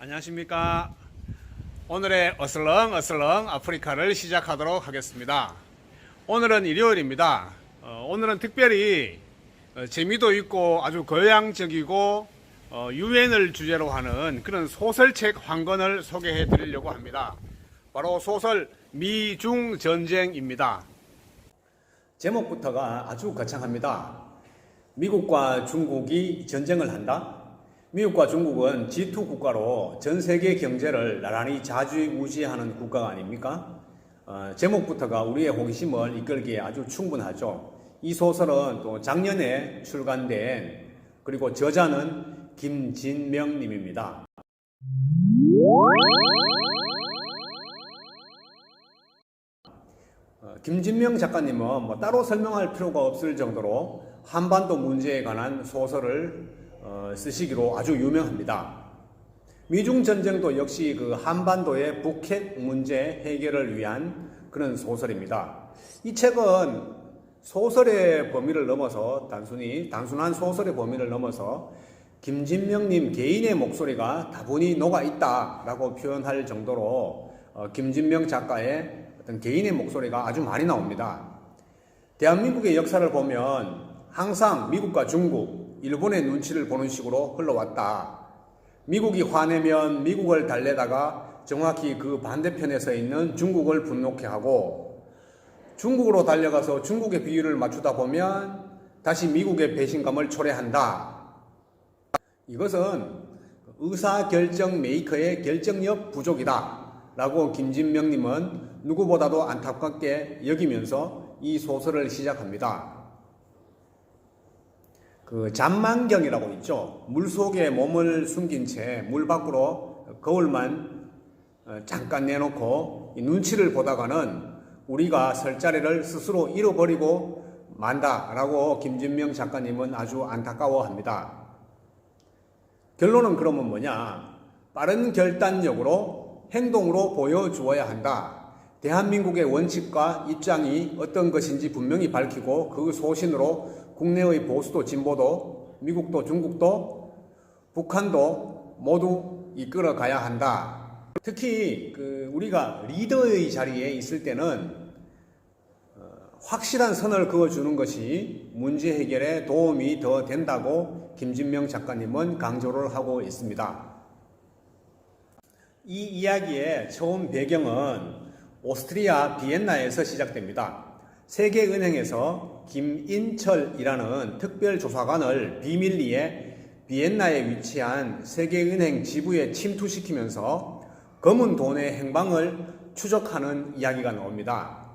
안녕하십니까. 오늘의 어슬렁어슬렁 아프리카를 시작하도록 하겠습니다. 오늘은 일요일입니다. 오늘은 특별히 재미도 있고 아주 교양적이고 유엔을 주제로 하는 그런 소설책 한 권을 소개해 드리려고 합니다. 바로 소설 미중 전쟁입니다. 제목부터가 아주 거창합니다. 미국과 중국이 전쟁을 한다? 미국과 중국은 G2 국가로 전 세계 경제를 나란히 좌지우지하는 국가가 아닙니까? 제목부터가 우리의 호기심을 이끌기에 아주 충분하죠. 이 소설은 또 작년에 출간된, 그리고 저자는 김진명 님입니다. 김진명 작가님은 따로 설명할 필요가 없을 정도로 한반도 문제에 관한 소설을 쓰시기로 아주 유명합니다. 미중 전쟁도 역시 그 한반도의 북핵 문제 해결을 위한 그런 소설입니다. 이 책은 소설의 범위를 넘어서 단순한 소설의 범위를 넘어서 김진명님 개인의 목소리가 다분히 녹아 있다라고 표현할 정도로 김진명 작가의 어떤 개인의 목소리가 아주 많이 나옵니다. 대한민국의 역사를 보면 항상 미국과 중국, 일본의 눈치를 보는 식으로 흘러왔다. 미국이 화내면 미국을 달래다가 정확히 그 반대편에 서 있는 중국을 분노케 하고, 중국으로 달려가서 중국의 비율을 맞추다 보면 다시 미국의 배신감을 초래한다. 이것은 의사결정 메이커의 결정력 부족이다 라고 김진명님은 누구보다도 안타깝게 여기면서 이 소설을 시작합니다. 그 잔망경이라고 있죠. 물속에 몸을 숨긴 채 물 밖으로 거울만 잠깐 내놓고 눈치를 보다가는 우리가 설 자리를 스스로 잃어버리고 만다라고 김진명 작가님은 아주 안타까워합니다. 결론은 그러면 뭐냐? 빠른 결단력으로 행동으로 보여주어야 한다. 대한민국의 원칙과 입장이 어떤 것인지 분명히 밝히고 그 소신으로 국내의 보수도 진보도 미국도 중국도 북한도 모두 이끌어 가야 한다. 특히 우리가 리더의 자리에 있을 때는 확실한 선을 그어주는 것이 문제 해결에 도움이 더 된다고 김진명 작가님은 강조를 하고 있습니다. 이 이야기의 처음 배경은 오스트리아 비엔나에서 시작됩니다. 세계은행에서 김인철이라는 특별조사관을 비밀리에 비엔나에 위치한 세계은행 지부에 침투시키면서 검은 돈의 행방을 추적하는 이야기가 나옵니다.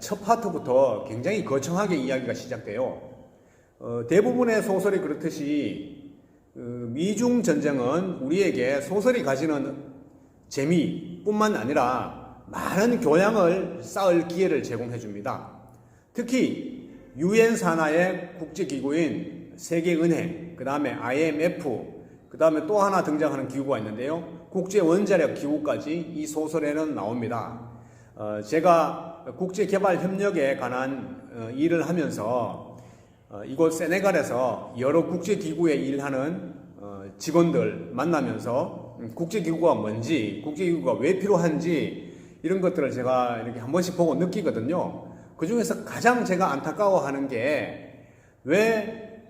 첫 파트부터 굉장히 거창하게 이야기가 시작돼요. 대부분의 소설이 그렇듯이 미중 전쟁은 우리에게 소설이 가지는 재미뿐만 아니라 많은 교양을 쌓을 기회를 제공해 줍니다. 특히 유엔 산하의 국제기구인 세계은행, 그 다음에 IMF, 그 다음에 또 하나 등장하는 기구가 있는데요. 국제원자력기구까지 이 소설에는 나옵니다. 제가 국제개발협력에 관한 일을 하면서 이곳 세네갈에서 여러 국제기구에 일하는 직원들 만나면서 국제기구가 뭔지, 국제기구가 왜 필요한지 이런 것들을 제가 이렇게 한 번씩 보고 느끼거든요. 그 중에서 가장 제가 안타까워하는 게 왜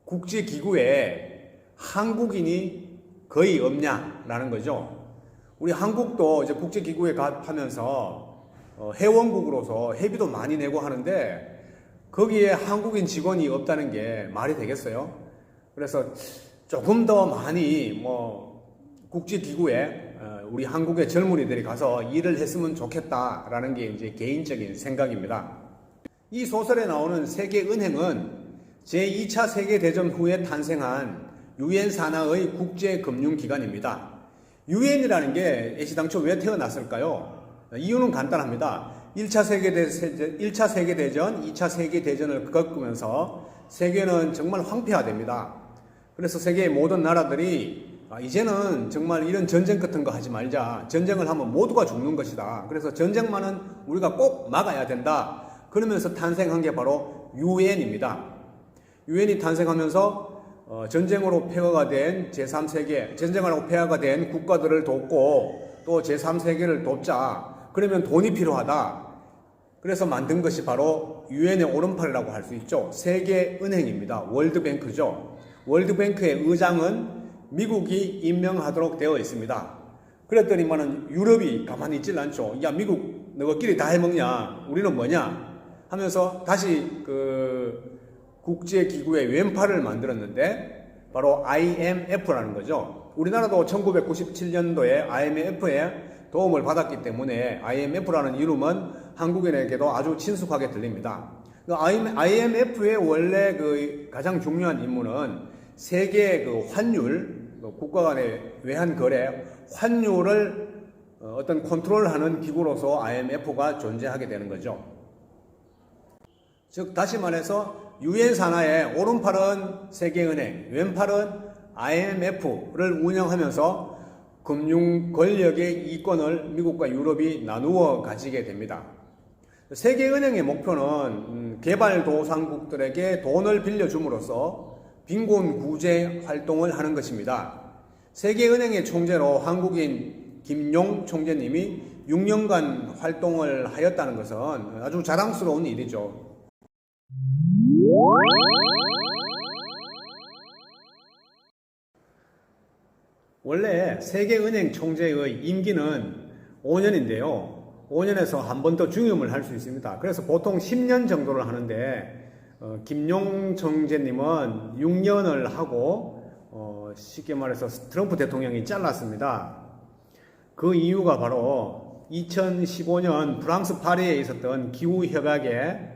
국제기구에 한국인이 거의 없냐라는 거죠. 우리 한국도 이제 국제기구에 가입하면서 회원국으로서 회비도 많이 내고 하는데 거기에 한국인 직원이 없다는 게 말이 되겠어요? 그래서 조금 더 많이 국제기구에 우리 한국의 젊은이들이 가서 일을 했으면 좋겠다라는 게 이제 개인적인 생각입니다. 이 소설에 나오는 세계은행은 제2차 세계대전 후에 탄생한 유엔 산하의 국제금융기관입니다. 유엔이라는 게 애시당초 왜 태어났을까요? 이유는 간단합니다. 1차 세계대전, 2차 세계대전을 겪으면서 세계는 정말 황폐화됩니다. 그래서 세계의 모든 나라들이 이제는 정말 이런 전쟁 같은 거 하지 말자. 전쟁을 하면 모두가 죽는 것이다. 그래서 전쟁만은 우리가 꼭 막아야 된다. 그러면서 탄생한 게 바로 유엔입니다. 유엔이 탄생하면서 전쟁으로 폐허가 된 제3세계, 전쟁하고 폐허가 된 국가들을 돕고 또 제3세계를 돕자. 그러면 돈이 필요하다. 그래서 만든 것이 바로 유엔의 오른팔이라고 할 수 있죠. 세계은행입니다. 월드뱅크죠. 월드뱅크의 의장은 미국이 임명하도록 되어 있습니다. 그랬더니만은 유럽이 가만히 있질 않죠. 야, 미국 너희끼리 다 해먹냐? 우리는 뭐냐? 하면서 다시 그 국제기구의 왼팔을 만들었는데 바로 IMF라는 거죠. 우리나라도 1997년도에 IMF에 도움을 받았기 때문에 IMF라는 이름은 한국인에게도 아주 친숙하게 들립니다. IMF의 원래 그 가장 중요한 임무는 세계 그 환율, 국가 간의 외환 거래, 환율을 어떤 컨트롤하는 기구로서 IMF가 존재하게 되는 거죠. 즉 다시 말해서 유엔 산하의 오른팔은 세계은행, 왼팔은 IMF를 운영하면서 금융 권력의 이권을 미국과 유럽이 나누어 가지게 됩니다. 세계은행의 목표는 개발도상국들에게 돈을 빌려줌으로써 빈곤 구제 활동을 하는 것입니다. 세계은행의 총재로 한국인 김용 총재님이 6년간 활동을 하였다는 것은 아주 자랑스러운 일이죠. 원래 세계은행 총재의 임기는 5년인데요. 5년에서 한 번 더 중임을 할 수 있습니다. 그래서 보통 10년 정도를 하는데 김용 총재님은 6년을 하고 쉽게 말해서 트럼프 대통령이 잘랐습니다. 그 이유가 바로 2015년 프랑스 파리에 있었던 기후협약에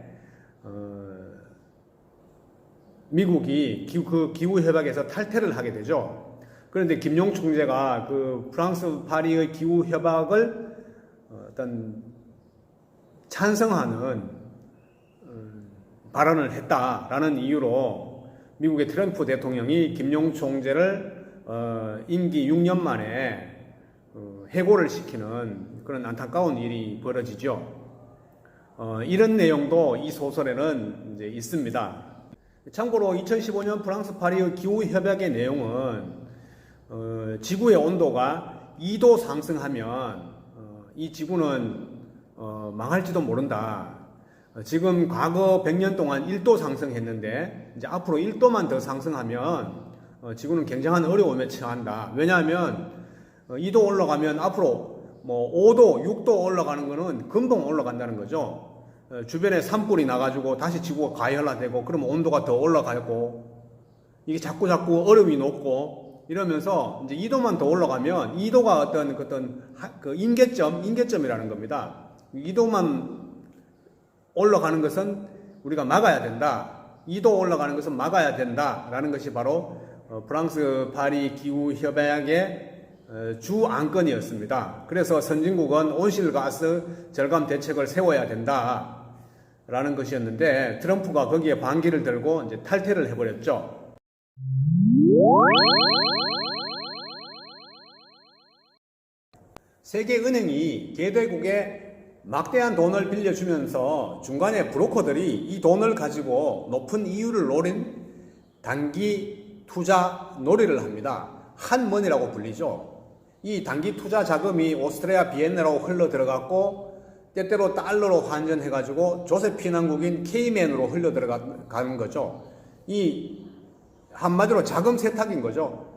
미국이 그 기후협약에서 탈퇴를 하게 되죠. 그런데 김용 총재가 그 프랑스 파리의 기후협약을 어떤 찬성하는 발언을 했다라는 이유로 미국의 트럼프 대통령이 김용 총재를 임기 6년 만에 해고를 시키는 그런 안타까운 일이 벌어지죠. 이런 내용도 이 소설에는 이제 있습니다. 참고로 2015년 프랑스 파리의 기후협약의 내용은 지구의 온도가 2도 상승하면 이 지구는 망할지도 모른다. 지금 과거 100년 동안 1도 상승했는데 이제 앞으로 1도만 더 상승하면 지구는 굉장한 어려움에 처한다. 왜냐하면 2도 올라가면 앞으로 뭐 5도, 6도 올라가는 거는 금방 올라간다는 거죠. 주변에 산불이 나가지고 다시 지구가 가열화되고 그러면 온도가 더 올라가고 이게 자꾸 얼음이 녹고 이러면서 이제 2도만 더 올라가면 2도가 어떤 그 임계점이라는 겁니다. 2도만 올라가는 것은 우리가 막아야 된다. 2도 올라가는 것은 막아야 된다라는 것이 바로 프랑스 파리 기후 협약의 주 안건이었습니다. 그래서 선진국은 온실가스 절감 대책을 세워야 된다라는 것이었는데 트럼프가 거기에 반기를 들고 이제 탈퇴를 해버렸죠. 세계은행이 개도국에 막대한 돈을 빌려주면서 중간에 브로커들이 이 돈을 가지고 높은 이율을 노린 단기 투자 놀이를 합니다. 한머니라고 불리죠. 이 단기 투자 자금이 오스트리아 비엔나로 흘러 들어갔고 때때로 달러로 환전해가지고 조세피난국인 케이맨으로 흘러 들어가는 거죠. 이 한마디로 자금 세탁인 거죠.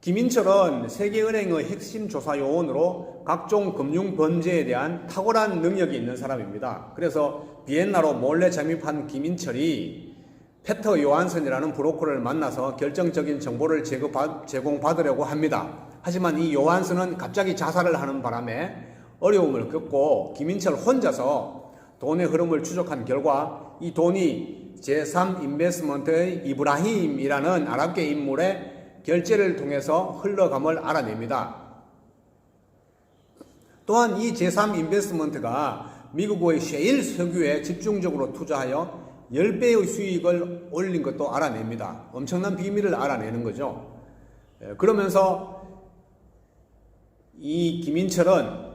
김인철은 세계은행의 핵심 조사 요원으로 각종 금융 범죄에 대한 탁월한 능력이 있는 사람입니다. 그래서 비엔나로 몰래 잠입한 김인철이 페터 요한슨이라는 브로커를 만나서 결정적인 정보를 제공받으려고 합니다. 하지만 이 요한슨은 갑자기 자살을 하는 바람에 어려움을 겪고 김인철 혼자서 돈의 흐름을 추적한 결과 이 돈이 제3인베스먼트의 이브라힘이라는 아랍계 인물의 결제를 통해서 흘러감을 알아냅니다. 또한 이 제3인베스먼트가 미국의 셰일 석유에 집중적으로 투자하여 10배의 수익을 올린 것도 알아냅니다. 엄청난 비밀을 알아내는 거죠. 그러면서 이 김인철은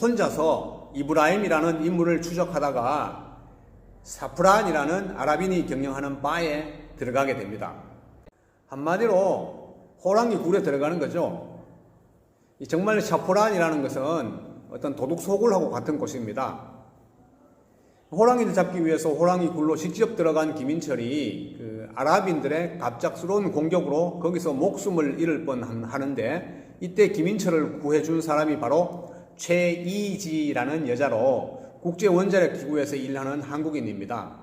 혼자서 이브라임이라는 인물을 추적하다가 사프란이라는 아랍인이 경영하는 바에 들어가게 됩니다. 한마디로 호랑이 굴에 들어가는 거죠. 정말 샤프란이라는 것은 어떤 도둑 소굴하고 같은 곳입니다. 호랑이를 잡기 위해서 호랑이 굴로 직접 들어간 김인철이 아랍인들의 갑작스러운 공격으로 거기서 목숨을 잃을 뻔하는데, 이때 김인철을 구해준 사람이 바로 최이지라는 여자로 국제원자력기구에서 일하는 한국인입니다.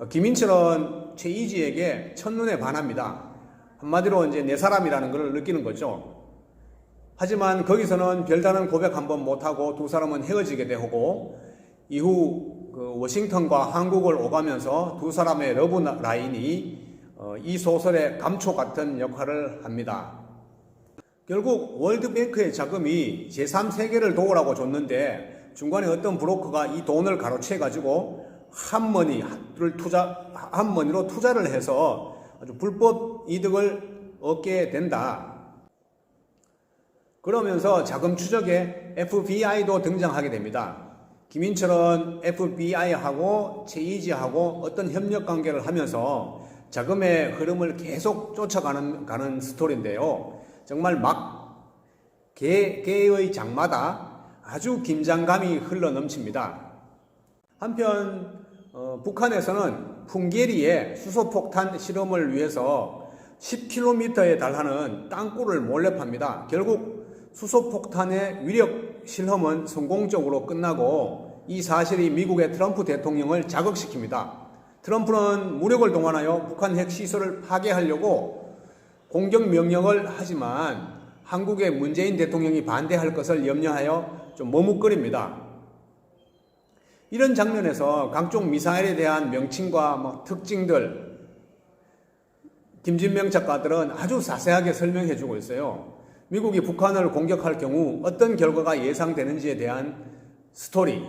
김인철은 최이지에게 첫눈에 반합니다. 한마디로 이제 내 사람이라는 걸 느끼는 거죠. 하지만 거기서는 별다른 고백 한번 못하고 두 사람은 헤어지게 되고, 이후 워싱턴과 한국을 오가면서 두 사람의 러브 라인이 이 소설의 감초 같은 역할을 합니다. 결국 월드뱅크의 자금이 제3세계를 도우라고 줬는데 중간에 어떤 브로커가 이 돈을 가로채 가지고 한머니로 투자를 해서 아주 불법 이득을 얻게 된다. 그러면서 자금 추적에 FBI도 등장하게 됩니다. 김인철은 FBI하고 최이지하고 어떤 협력 관계를 하면서 자금의 흐름을 계속 쫓아가는 스토리인데요. 정말 개의 장마다 아주 긴장감이 흘러넘칩니다. 한편 북한에서는 풍계리에 수소폭탄 실험을 위해서 10km에 달하는 땅굴을 몰래 팝니다. 결국 수소폭탄의 위력 실험은 성공적으로 끝나고 이 사실이 미국의 트럼프 대통령을 자극시킵니다. 트럼프는 무력을 동원하여 북한 핵시설을 파괴하려고 공격 명령을 하지만 한국의 문재인 대통령이 반대할 것을 염려하여 좀 머뭇거립니다. 이런 장면에서 각종 미사일에 대한 명칭과 특징들, 김진명 작가들은 아주 자세하게 설명해 주고 있어요. 미국이 북한을 공격할 경우 어떤 결과가 예상되는지에 대한 스토리,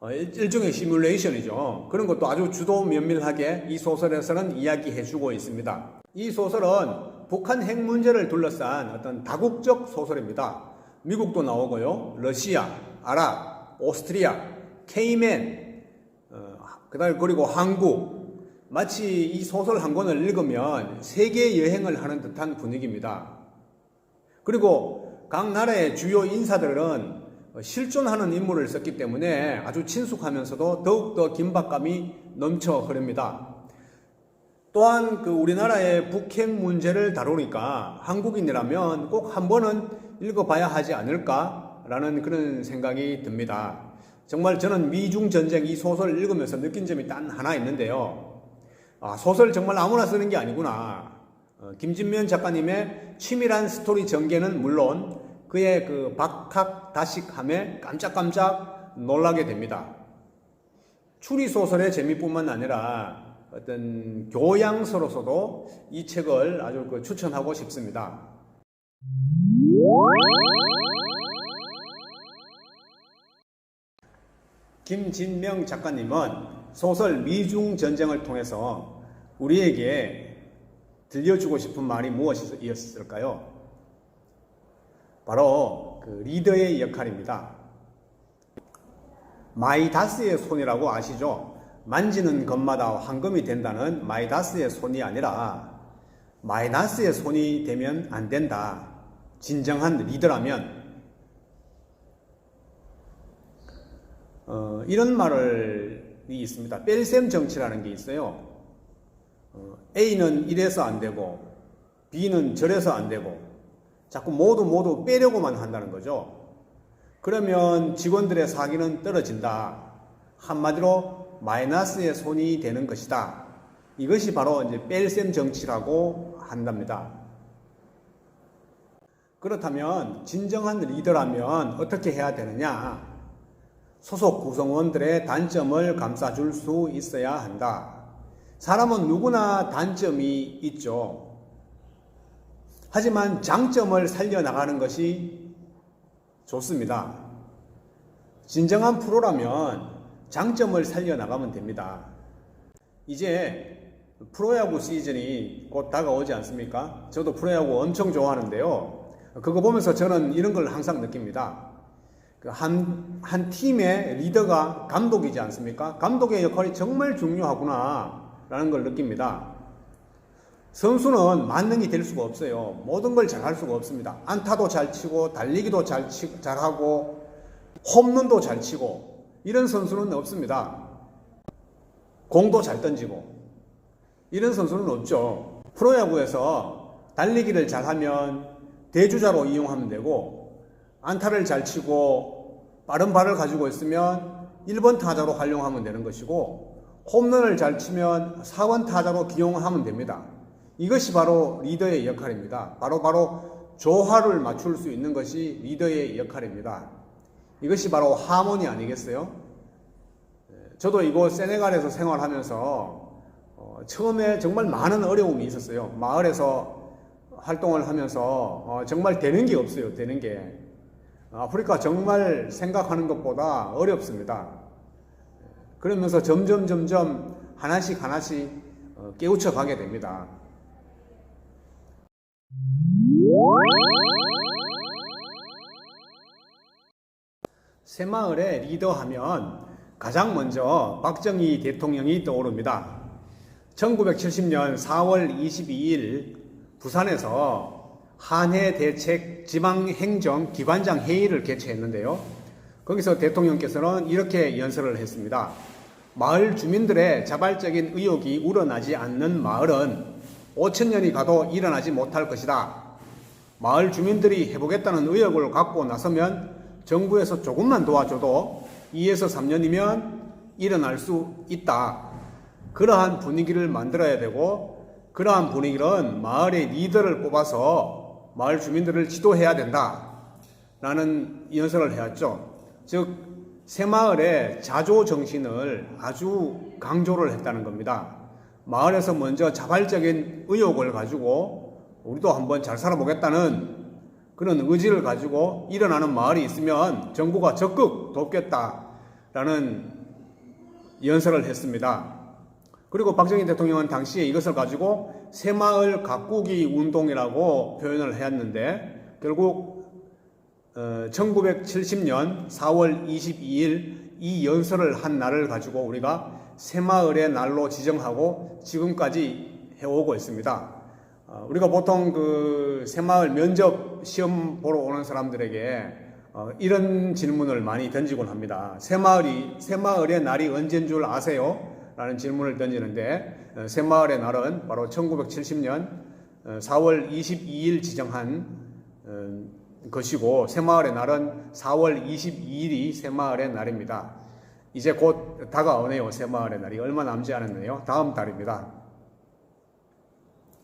일종의 시뮬레이션이죠. 그런 것도 아주 주도 면밀하게 이 소설에서는 이야기해 주고 있습니다. 이 소설은 북한 핵 문제를 둘러싼 어떤 다국적 소설입니다. 미국도 나오고요, 러시아, 아랍, 오스트리아, 케이맨, 그리고 한국, 마치 이 소설 한 권을 읽으면 세계 여행을 하는 듯한 분위기입니다. 그리고 각 나라의 주요 인사들은 실존하는 인물을 썼기 때문에 아주 친숙하면서도 더욱더 긴박감이 넘쳐 흐릅니다. 또한 우리나라의 북핵 문제를 다루니까 한국인이라면 꼭 한 번은 읽어봐야 하지 않을까라는 그런 생각이 듭니다. 정말 저는 미중 전쟁 이 소설을 읽으면서 느낀 점이 단 하나 있는데요. 소설 정말 아무나 쓰는 게 아니구나. 김진면 작가님의 치밀한 스토리 전개는 물론 그의 박학다식함에 깜짝깜짝 놀라게 됩니다. 추리소설의 재미뿐만 아니라 어떤 교양서로서도 이 책을 아주 추천하고 싶습니다. 김진명 작가님은 소설 미중 전쟁을 통해서 우리에게 들려주고 싶은 말이 무엇이었을까요? 바로 리더의 역할입니다. 마이다스의 손이라고 아시죠? 만지는 것마다 황금이 된다는 마이다스의 손이 아니라 마이너스의 손이 되면 안 된다. 진정한 리더라면 이런 말이 있습니다. 뺄셈 정치라는 게 있어요. A는 이래서 안 되고 B는 저래서 안 되고 자꾸 모두 빼려고만 한다는 거죠. 그러면 직원들의 사기는 떨어진다. 한마디로 마이너스의 손이 되는 것이다. 이것이 바로 이제 뺄셈 정치라고 한답니다. 그렇다면 진정한 리더라면 어떻게 해야 되느냐? 소속 구성원들의 단점을 감싸줄 수 있어야 한다. 사람은 누구나 단점이 있죠. 하지만 장점을 살려나가는 것이 좋습니다. 진정한 프로라면 장점을 살려나가면 됩니다. 이제 프로야구 시즌이 곧 다가오지 않습니까? 저도 프로야구 엄청 좋아하는데요. 그거 보면서 저는 이런 걸 항상 느낍니다. 한 팀의 리더가 감독이지 않습니까? 감독의 역할이 정말 중요하구나 라는 걸 느낍니다. 선수는 만능이 될 수가 없어요. 모든 걸 잘할 수가 없습니다. 안타도 잘 치고 달리기도 잘하고 홈런도 잘 치고 이런 선수는 없습니다. 공도 잘 던지고 이런 선수는 없죠. 프로야구에서 달리기를 잘하면 대주자로 이용하면 되고 안타를 잘 치고 빠른 발을 가지고 있으면 1번 타자로 활용하면 되는 것이고 홈런을 잘 치면 4번 타자로 기용하면 됩니다. 이것이 바로 리더의 역할입니다. 바로 조화를 맞출 수 있는 것이 리더의 역할입니다. 이것이 바로 하모니 아니겠어요? 저도 이곳 세네갈에서 생활하면서 처음에 정말 많은 어려움이 있었어요. 마을에서 활동을 하면서 정말 되는 게 없어요. 되는 게. 아프리카 정말 생각하는 것보다 어렵습니다. 그러면서 점점 하나씩 깨우쳐 가게 됩니다. 새마을의 리더하면 가장 먼저 박정희 대통령이 떠오릅니다. 1970년 4월 22일 부산에서 한해 대책 지방행정 기관장 회의를 개최했는데요. 거기서 대통령께서는 이렇게 연설을 했습니다. 마을 주민들의 자발적인 의욕이 우러나지 않는 마을은 5천년이 가도 일어나지 못할 것이다. 마을 주민들이 해보겠다는 의욕을 갖고 나서면 정부에서 조금만 도와줘도 2에서 3년이면 일어날 수 있다. 그러한 분위기를 만들어야 되고 그러한 분위기는 마을의 리더를 뽑아서 마을 주민들을 지도해야 된다. 라는 연설을 해왔죠. 즉 새마을의 자조 정신을 아주 강조를 했다는 겁니다. 마을에서 먼저 자발적인 의욕을 가지고 우리도 한번 잘 살아보겠다는 그런 의지를 가지고 일어나는 마을이 있으면 정부가 적극 돕겠다라는 연설을 했습니다. 그리고 박정희 대통령은 당시에 이것을 가지고 새마을 가꾸기 운동이라고 표현을 했는데 결국 1970년 4월 22일 이 연설을 한 날을 가지고 우리가 새마을의 날로 지정하고 지금까지 해오고 있습니다. 우리가 보통 그 새마을 면접 시험 보러 오는 사람들에게 이런 질문을 많이 던지곤 합니다. 새마을의 날이 언제인 줄 아세요? 라는 질문을 던지는데 새마을의 날은 바로 1970년 4월 22일 지정한 것이고 새마을의 날은 4월 22일이 새마을의 날입니다. 이제 곧 다가오네요. 새마을의 날이 얼마 남지 않았네요. 다음 달입니다.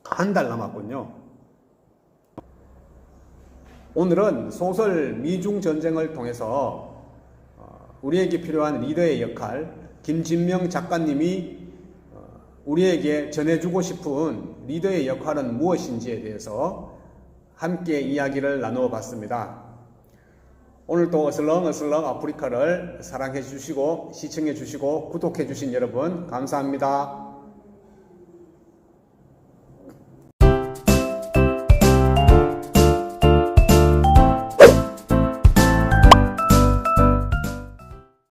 한 달 남았군요. 오늘은 소설 미중전쟁을 통해서 우리에게 필요한 리더의 역할, 김진명 작가님이 우리에게 전해주고 싶은 리더의 역할은 무엇인지에 대해서 함께 이야기를 나누어 봤습니다. 오늘도 어슬렁어슬렁 아프리카를 사랑해 주시고 시청해 주시고 구독해 주신 여러분 감사합니다.